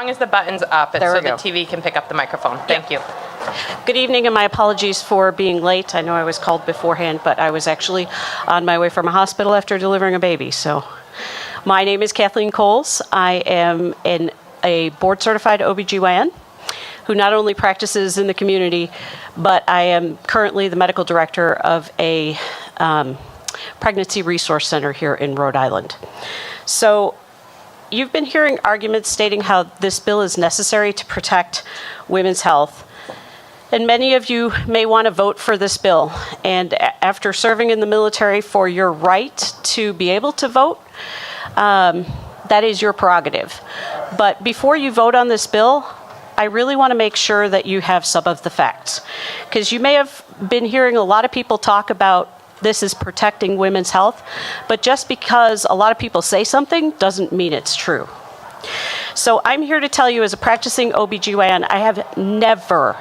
long as the button's up, There so we the go. TV can pick up the microphone. Thank you. Good evening, and my apologies for being late. I know I was called beforehand, but I was actually on my way from a hospital after delivering a baby. So my name is Kathleen Coles. I am a board-certified OBGYN who not only practices in the community, but I am currently the medical director of a pregnancy resource center here in Rhode Island. So you've been hearing arguments stating how this bill is necessary to protect women's health. And many of you may want to vote for this bill. And after serving in the military for your right to be able to vote, that is your prerogative. But before you vote on this bill, I really want to make sure that you have some of the facts. Because you may have been hearing a lot of people talk about this is protecting women's health, but just because a lot of people say something doesn't mean it's true. So I'm here to tell you, as a practicing OBGYN, I have never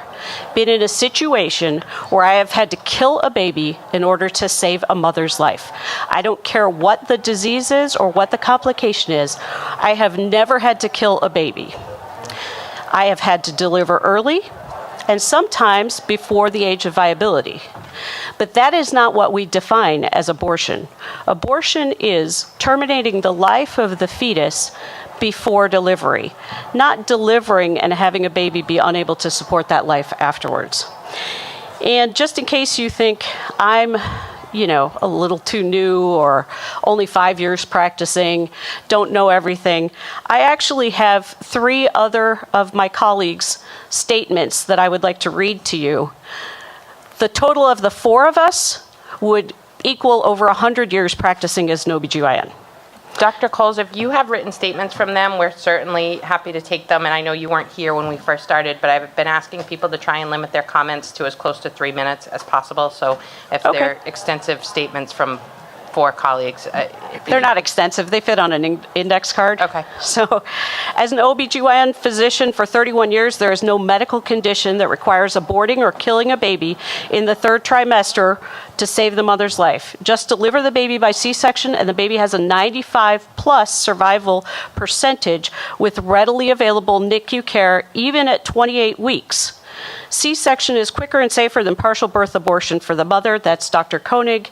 been in a situation where I have had to kill a baby in order to save a mother's life. I don't care what the disease is or what the complication is. I have never had to kill a baby. I have had to deliver early and sometimes before the age of viability. But that is not what we define as abortion. Abortion is terminating the life of the fetus before delivery, not delivering and having a baby be unable to support that life afterwards. And just in case you think I'm, a little too new or only 5 years practicing, don't know everything, I actually have 3 other of my colleagues' statements that I would like to read to you. The total of the 4 of us would equal over 100 years practicing as an OBGYN. Dr. Coles, if you have written statements from them, we're certainly happy to take them. And I know you weren't here when we first started, but I've been asking people to try and limit their comments to as close to 3 minutes as possible. So if they're extensive statements from 4 colleagues. They're not extensive. They fit on an index card. Okay. So as an OBGYN physician for 31 years, there is no medical condition that requires aborting or killing a baby in the 3rd trimester to save the mother's life. Just deliver the baby by C-section and the baby has a 95+ survival percentage with readily available NICU care even at 28 weeks. C-section is quicker and safer than partial birth abortion for the mother. That's Dr. Koenig.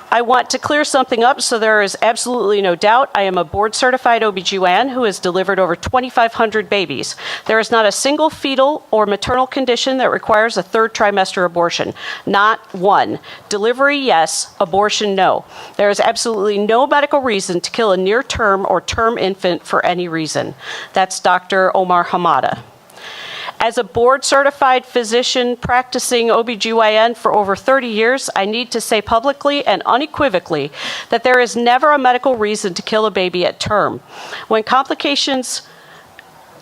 I want to clear something up so there is absolutely no doubt. I am a board-certified OBGYN who has delivered over 2,500 babies. There is not a single fetal or maternal condition that requires a 3rd trimester abortion. Not one. Delivery, yes. Abortion, no. There is absolutely no medical reason to kill a near-term or term infant for any reason. That's Dr. Omar Hamada. As a board-certified physician practicing OBGYN for over 30 years, I need to say publicly and unequivocally that there is never a medical reason to kill a baby at term. When complications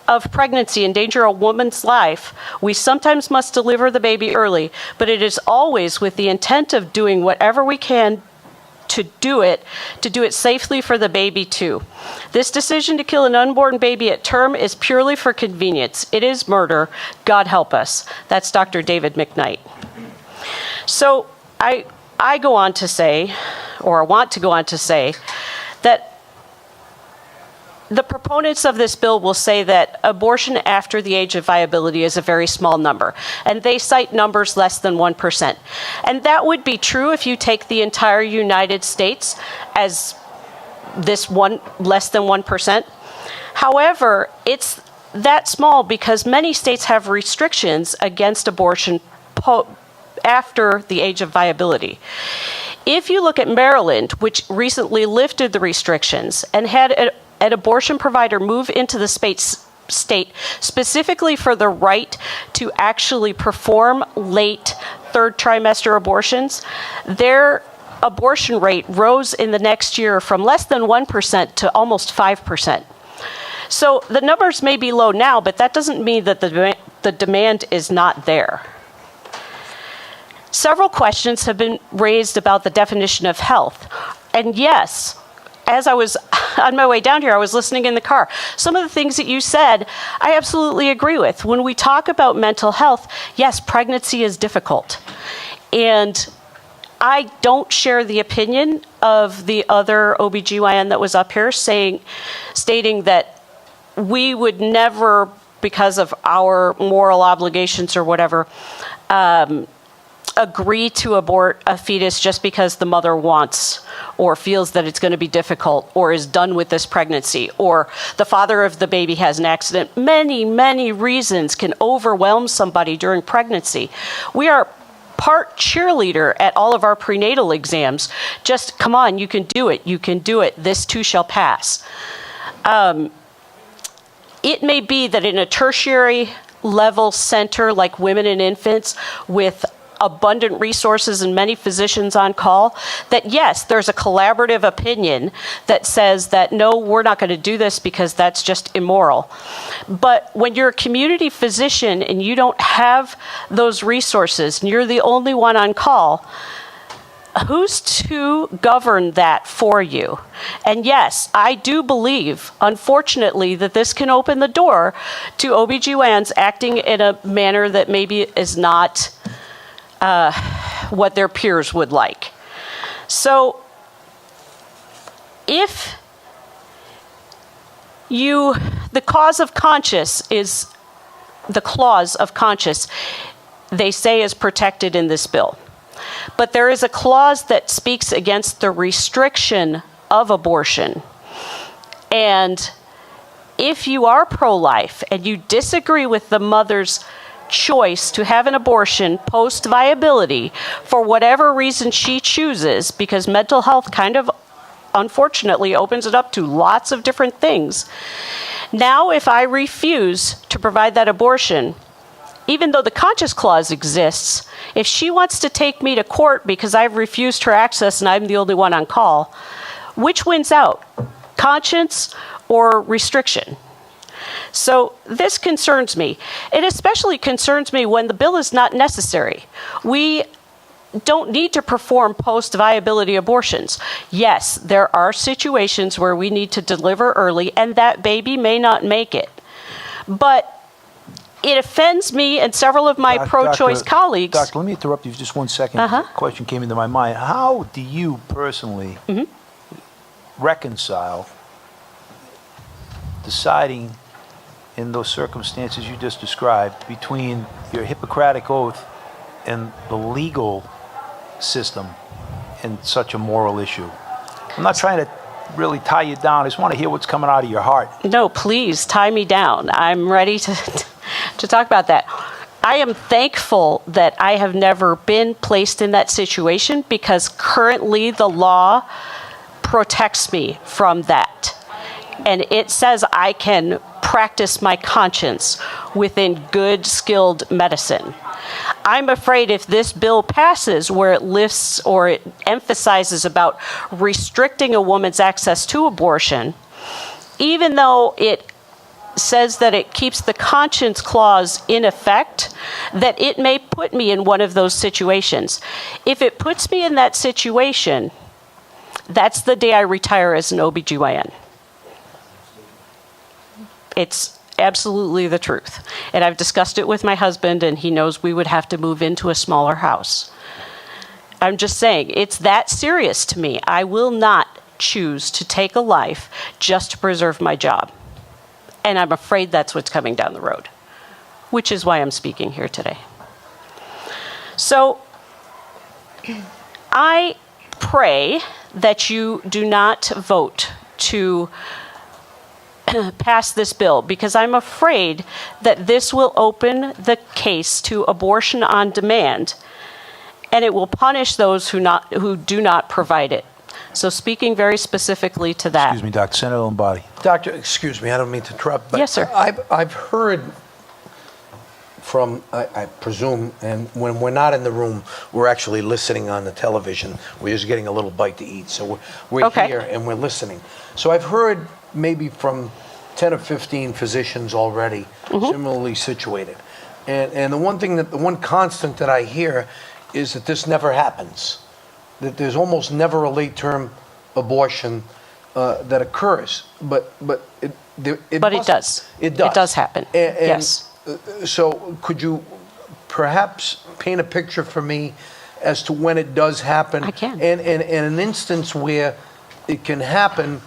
of pregnancy endanger a woman's life, we sometimes must deliver the baby early, but it is always with the intent of doing whatever we can to do it safely for the baby too. This decision to kill an unborn baby at term is purely for convenience. It is murder. God help us. That's Dr. David McKnight. So I go on to say, or want to go on to say, that the proponents of this bill will say that abortion after the age of viability is a very small number, and they cite numbers less than 1%. And that would be true if you take the entire United States as this less than 1%. However, it's that small because many states have restrictions against abortion after the age of viability. If you look at Maryland, which recently lifted the restrictions and had an abortion provider move into the state specifically for the right to actually perform late 3rd trimester abortions, their abortion rate rose in the next year from less than 1% to almost 5%. So the numbers may be low now, but that doesn't mean that the demand is not there. Several questions have been raised about the definition of health. And yes, as I was on my way down here, I was listening in the car. Some of the things that you said, I absolutely agree with. When we talk about mental health, yes, pregnancy is difficult. And I don't share the opinion of the other OBGYN that was up here stating that we would never, because of our moral obligations or whatever, agree to abort a fetus just because the mother wants or feels that it's going to be difficult or is done with this pregnancy or the father of the baby has an accident. Many, many reasons can overwhelm somebody during pregnancy. We are part cheerleader at all of our prenatal exams. Just come on, you can do it. You can do it. This too shall pass. It may be that in a tertiary level center like Women and Infants with abundant resources and many physicians on call, that yes, there's a collaborative opinion that says that no, we're not going to do this because that's just immoral. But when you're a community physician and you don't have those resources and you're the only one on call, who's to govern that for you? And yes, I do believe, unfortunately, that this can open the door to OBGYNs acting in a manner that maybe is not what their peers would like. So if the clause of conscience, they say is protected in this bill. But there is a clause that speaks against the restriction of abortion. And if you are pro-life and you disagree with the mother's choice to have an abortion post-viability for whatever reason she chooses, because mental health kind of unfortunately opens it up to lots of different things. Now, if I refuse to provide that abortion, even though the conscience clause exists, if she wants to take me to court because I've refused her access and I'm the only one on call, which wins out? Conscience or restriction? So this concerns me. It especially concerns me when the bill is not necessary. We don't need to perform post-viability abortions. Yes, there are situations where we need to deliver early and that baby may not make it. But it offends me and several of my pro-choice colleagues. Doctor, let me interrupt you for just 1 second. A question came into my mind. How do you personally reconcile deciding in those circumstances you just described between your Hippocratic oath and the legal system in such a moral issue? I'm not trying to really tie you down. I just want to hear what's coming out of your heart. No, please tie me down. I'm ready to talk about that. I am thankful that I have never been placed in that situation because currently the law protects me from that. And it says I can practice my conscience within good, skilled medicine. I'm afraid if this bill passes where it lists or it emphasizes about restricting a woman's access to abortion, even though it says that it keeps the conscience clause in effect, that it may put me in one of those situations. If it puts me in that situation, that's the day I retire as an OBGYN. It's absolutely the truth. And I've discussed it with my husband, and he knows we would have to move into a smaller house. I'm just saying, it's that serious to me. I will not choose to take a life just to preserve my job. And I'm afraid that's what's coming down the road, which is why I'm speaking here today. So I pray that you do not vote to pass this bill, because I'm afraid that this will open the case to abortion on demand, and it will punish those who do not provide it. So speaking very specifically to that. Excuse me, Dr. Senator Lombardi. Doctor, excuse me, I don't mean to interrupt, but Yes, sir. I've heard from, I presume, and when we're not in the room, we're actually listening on the television. We're just getting a little bite to eat. So we're Okay. here and we're listening. So I've heard maybe from 10 or 15 physicians already similarly situated. And the one constant that I hear is that this never happens. That there's almost never a late-term abortion that occurs, but it But must, it does. It does. It does happen. And Yes. So could you perhaps paint a picture for me as to when it does happen? I can. And an instance where it can happen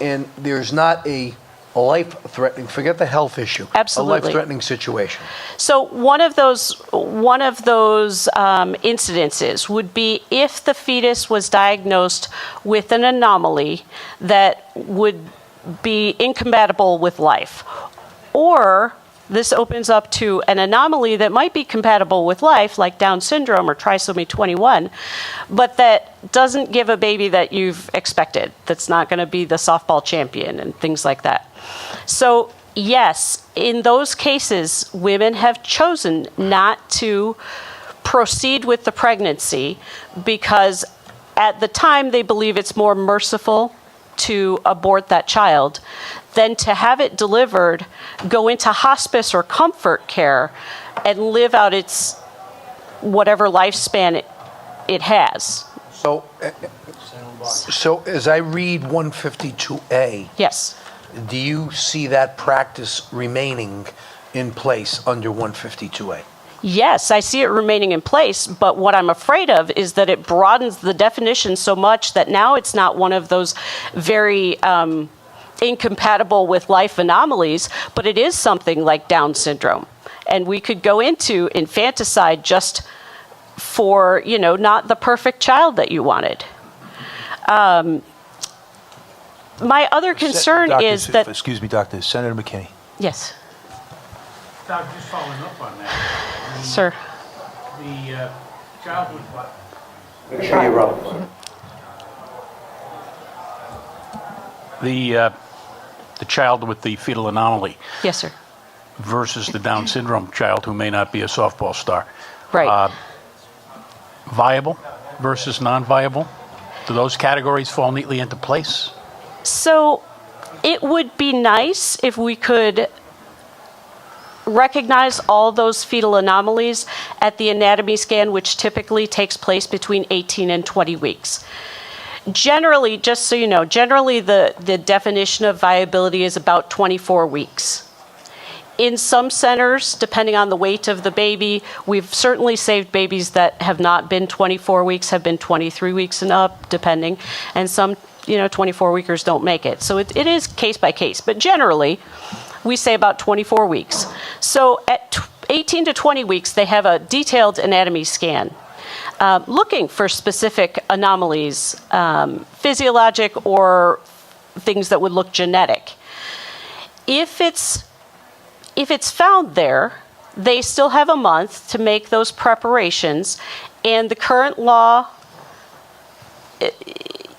and there's not a a life-threatening, forget the health issue. Absolutely. A life-threatening situation. So one of those incidences would be if the fetus was diagnosed with an anomaly that would be incompatible with life, or this opens up to an anomaly that might be compatible with life, like Down syndrome or trisomy 21, but that doesn't give a baby that you've expected, that's not going to be the softball champion and things like that. So yes, in those cases, women have chosen not to proceed with the pregnancy because at the time they believe it's more merciful to abort that child than to have it delivered, go into hospice or comfort care, and live out its whatever lifespan it has. So as I read 152A, Yes. do you see that practice remaining in place under 152A? Yes, I see it remaining in place, but what I'm afraid of is that it broadens the definition so much that now it's not one of those very incompatible with life anomalies, but it is something like Down syndrome. And we could go into infanticide just for, not the perfect child that you wanted. My other concern is that... Excuse me, Doctor. Senator McKinney. Yes, Doc, just following up on that. sir. The child with what? The child with the fetal anomaly Yes, sir. versus the Down syndrome child who may not be a softball star. Right. Viable versus non-viable? Do those categories fall neatly into place? So it would be nice if we could recognize all those fetal anomalies at the anatomy scan, which typically takes place between 18 and 20 weeks. Generally, just so you know, the definition of viability is about 24 weeks. In some centers, depending on the weight of the baby, we've certainly saved babies that have not been 24 weeks, have been 23 weeks and up, depending. And some, 24-weekers don't make it. So it is case by case. But generally, we say about 24 weeks. So at 18 to 20 weeks, they have a detailed anatomy scan, looking for specific anomalies, physiologic or things that would look genetic. If it's found there, they still have a month to make those preparations, and the current law,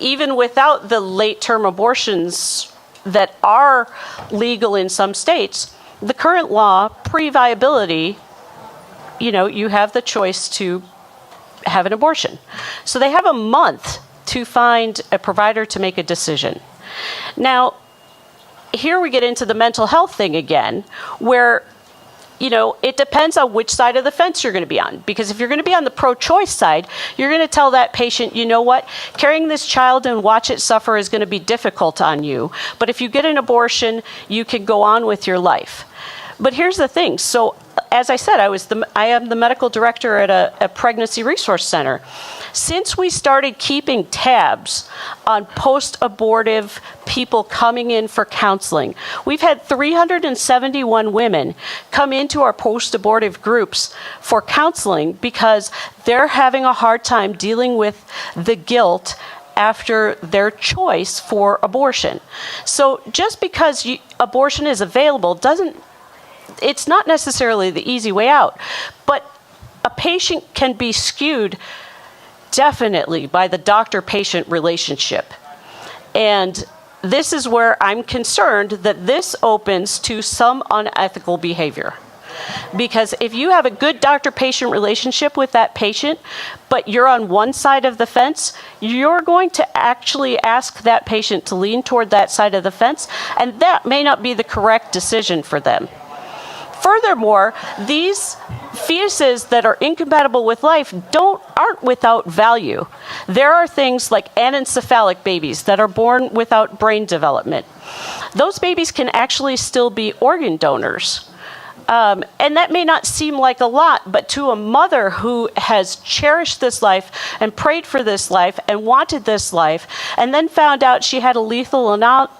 even without the late-term abortions that are legal in some states, the current law, pre-viability, you have the choice to have an abortion. So they have a month to find a provider to make a decision. Now, here we get into the mental health thing again, where, it depends on which side of the fence you're going to be on. Because if you're going to be on the pro-choice side, you're going to tell that patient, you know what, carrying this child and watch it suffer is going to be difficult on you. But if you get an abortion, you can go on with your life. But here's the thing. So, as I said, I am the medical director at a pregnancy resource center. Since we started keeping tabs on post-abortive people coming in for counseling, we've had 371 women come into our post-abortive groups for counseling because they're having a hard time dealing with the guilt after their choice for abortion. So just because abortion is available it's not necessarily the easy way out, but a patient can be skewed definitely by the doctor-patient relationship. And this is where I'm concerned that this opens to some unethical behavior. Because if you have a good doctor-patient relationship with that patient, but you're on one side of the fence, you're going to actually ask that patient to lean toward that side of the fence, and that may not be the correct decision for them. Furthermore, these fetuses that are incompatible with life aren't without value. There are things like anencephalic babies that are born without brain development. Those babies can actually still be organ donors. And that may not seem like a lot, but to a mother who has cherished this life and prayed for this life and wanted this life, and then found out she had a lethal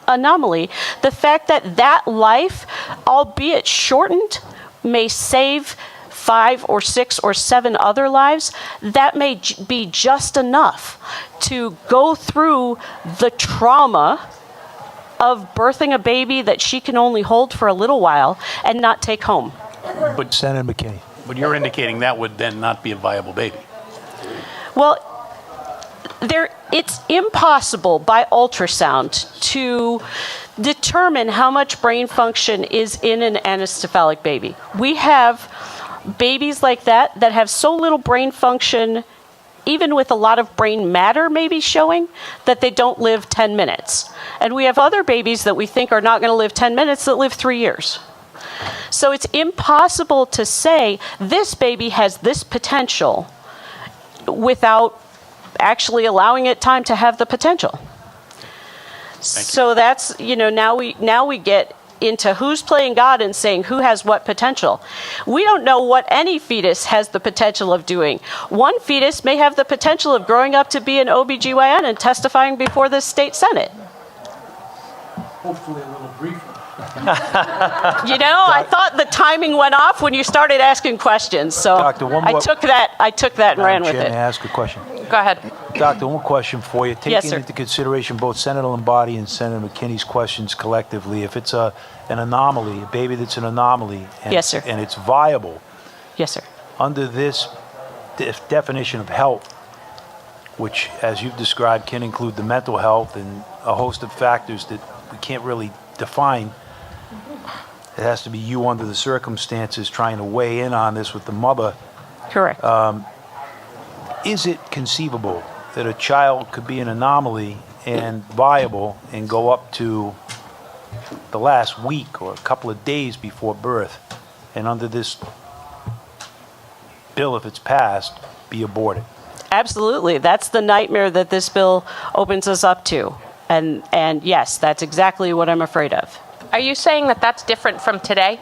anomaly, the fact that that life, albeit shortened, may save 5 or 6 or 7 other lives, that may be just enough to go through the trauma of birthing a baby that she can only hold for a little while and not take home. But Senator McKinney. But you're indicating that would then not be a viable baby. Well, it's impossible by ultrasound to determine how much brain function is in an anencephalic baby. We have babies like that have so little brain function, even with a lot of brain matter maybe showing, that they don't live 10 minutes. And we have other babies that we think are not going to live 10 minutes that live 3 years. So it's impossible to say this baby has this potential without actually allowing it time to have the potential. So that's, now we get into who's playing God and saying who has what potential. We don't know what any fetus has the potential of doing. One fetus may have the potential of growing up to be an OBGYN and testifying before the state Senate. Hopefully a little briefer. I thought the timing went off when you started asking questions, so Doctor, one more- I took that and ran with Chair, may I it. ask a question? Go ahead. Doctor, one question for you. Yes, Taking sir. into consideration both Senator Lombardi and Senator McKinney's questions collectively, if it's an anomaly, a baby that's an anomaly, and, Yes, sir. and it's viable, Yes, sir. under this definition of health, which, as you've described, can include the mental health and a host of factors that we can't really define. It has to be you under the circumstances trying to weigh in on this with the mother. Correct. Is it conceivable that a child could be an anomaly and viable and go up to the last week or a couple of days before birth, and under this bill, if it's passed, be aborted? Absolutely. That's the nightmare that this bill opens us up to. And yes, that's exactly what I'm afraid of. Are you saying that that's different from today?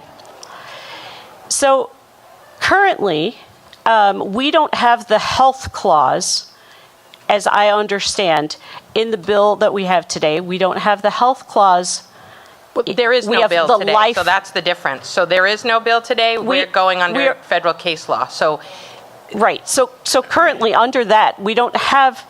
So currently, we don't have the health clause, as I understand, in the bill that we have today. We don't have the health clause. There is We no have bill the today, life- so that's the difference. So there is no bill today. We're going under we're- federal case law. So Right. So currently under that, we don't have,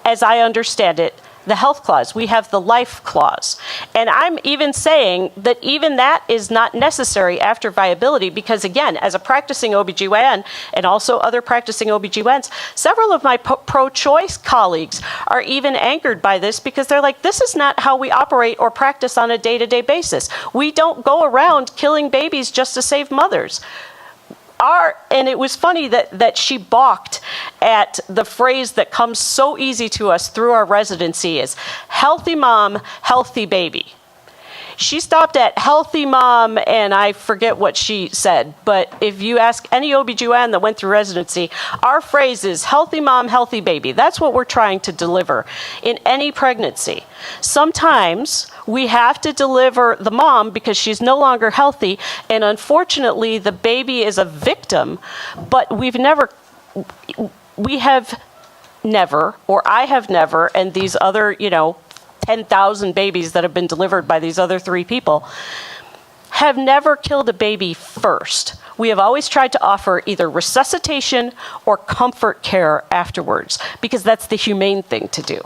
as I understand it, the health clause. We have the life clause. And I'm even saying that even that is not necessary after viability because, again, as a practicing OBGYN and also other practicing OBGYNs, several of my pro-choice colleagues are even anchored by this because they're like, this is not how we operate or practice on a day-to-day basis. We don't go around killing babies just to save mothers. And it was funny that she balked at the phrase that comes so easy to us through our residency is healthy mom, healthy baby. She stopped at healthy mom, and I forget what she said, but if you ask any OBGYN that went through residency, our phrase is healthy mom, healthy baby. That's what we're trying to deliver in any pregnancy. Sometimes we have to deliver the mom because she's no longer healthy, and unfortunately the baby is a victim, but we have never, or I have never, and these other, 10,000 babies that have been delivered by these other 3 people, have never killed a baby first. We have always tried to offer either resuscitation or comfort care afterwards, because that's the humane thing to do.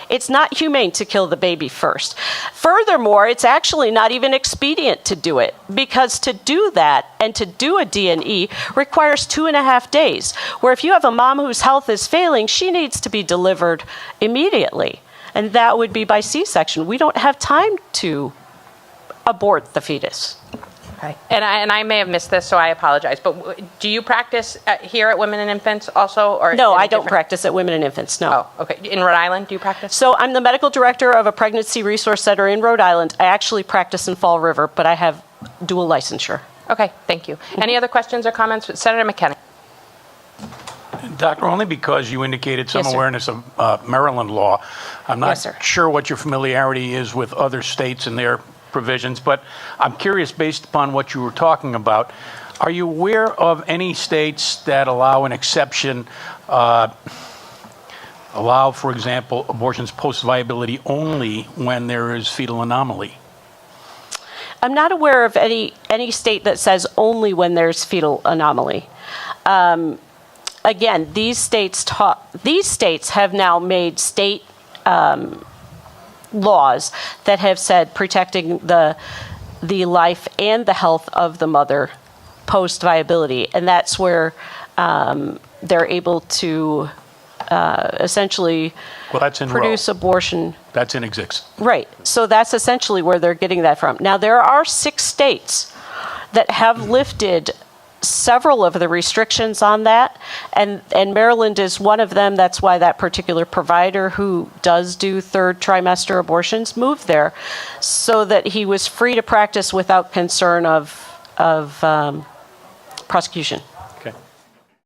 It's not humane to kill the baby first. Furthermore, it's actually not even expedient to do it, because to do that and to do a D&E requires 2.5 days, where if you have a mom whose health is failing, she needs to be delivered immediately. And that would be by C-section. We don't have time to abort the fetus. Okay. And I may have missed this, so I apologize. But do you practice here at Women and Infants also? Or No, in a I don't different- practice at Women and Infants, no. Oh, okay. In Rhode Island, do you practice? So I'm the medical director of a pregnancy resource center in Rhode Island. I actually practice in Fall River, but I have dual licensure. Okay, thank you. Any other questions or comments? Senator McKinney. Doctor, only because you indicated some Yes, sir. awareness of Maryland law. I'm not Yes, sir. sure what your familiarity is with other states and their provisions, but I'm curious, based upon what you were talking about, are you aware of any states that allow an exception, allow, for example, abortions post-viability only when there is fetal anomaly? I'm not aware of any state that says only when there's fetal anomaly. Again, these states have now made state laws that have said protecting the life and the health of the mother post viability, and that's where they're able to essentially Well, that's in produce Roe. abortion. That's in existence. Right. So that's essentially where they're getting that from. Now, there are 6 states that have lifted several of the restrictions on that, and Maryland is one of them. That's why that particular provider who does do third trimester abortions moved there, so that he was free to practice without concern of prosecution.